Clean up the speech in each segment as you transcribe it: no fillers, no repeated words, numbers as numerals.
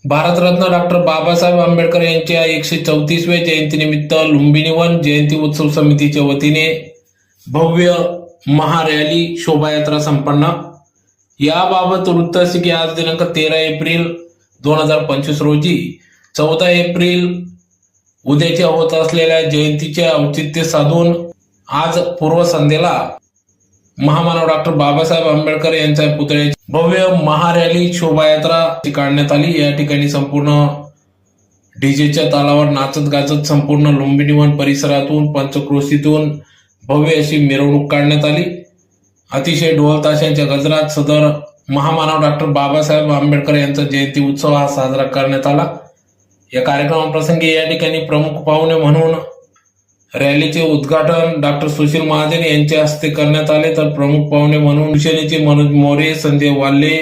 Bharat Ratna doctor Babasaheb Ambedkar यांच्या 134व्या जयंतीनिमित्त Lumbini one जयंती उत्सव समितीच्या वतीने भव्य महारॅली शोभायात्रा संपन्न। याबाबत वृत्त असे की आज दिनांक 13 एप्रिल 2025 रोजी 14 एप्रिल उद्याच्या होत असलेल्या जयंतीचे औचित्य साधून आज पूर्व संध्येला महामानव डॉक्टर बाबासाहेब आंबेडकर यांच्या पुतळ्याची भव्य महारॅली शोभायात्रा काढण्यात आली। या ठिकाणी संपूर्ण डीजेच्या तालावर नाचत गाजत संपूर्ण लुंबिनी वन परिसरातून पंचक्रोशीतून भव्य अशी मिरवणूक काढण्यात आली। अतिशय ढोल ताशांच्या गजरात सदर महामानव डॉक्टर बाबासाहेब आंबेडकर यांचा जयंती उत्सव हा साजरा करण्यात आला। या कार्यक्रमाप्रसंगी या ठिकाणी प्रमुख पाहुणे म्हणून रॅलीचे उद्घाटन डॉक्टर सुशील महाजन यांच्या हस्ते करण्यात आले, तर प्रमुख पाहुणे म्हणून शिवसेनेचे मनोज मोरे, संजय वाल्ले,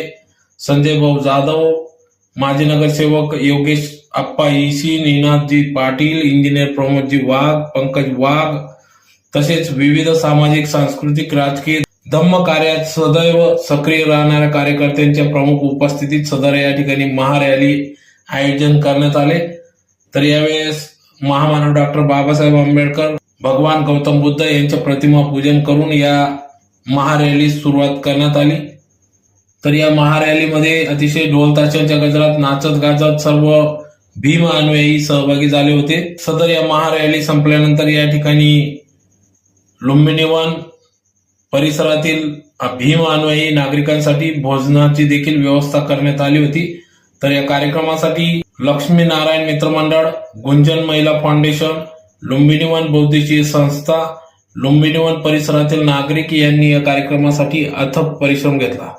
संजय भाऊ जाधव, माजी नगरसेवक योगेश आप्पा ईसी, निनाथजी पाटील, इंजिनियर प्रमोदजी वाघ, पंकज वाघ तसेच विविध सामाजिक सांस्कृतिक राजकीय धम्म कार्यात सदैव सक्रिय राहणाऱ्या कार्यकर्त्यांच्या प्रमुख उपस्थितीत सदर या ठिकाणी महारॅली आयोजन करण्यात आले। तर यावेळेस महामानव डॉक्टर बाबासाहेब आंबेडकर, भगवान गौतम बुद्ध यांच्या प्रतिमा पूजन करून या महारॅलीस सुरुवात करण्यात आली। तर या महारॅलीमध्ये अतिशय ढोल ताशांच्या गजरात नाचत गाजत सर्व भीम अनुयायी सहभागी झाले होते। सदर या महारॅली संपल्यानंतर या ठिकाणी लुंबिनी वन परिसरातील भीम अनुयायी नागरिकांसाठी भोजनाची देखील व्यवस्था करण्यात आली होती। तर या कार्यक्रमासाठी लक्ष्मी नारायण मित्रमंडळ, गुंजन महिला फाउंडेशन, लुंबिनी वन बौद्धिक संस्था, लुंबिनी वन परिसरातील नागरिक यांनी या कार्यक्रमासाठी अथक परिश्रम घेतला।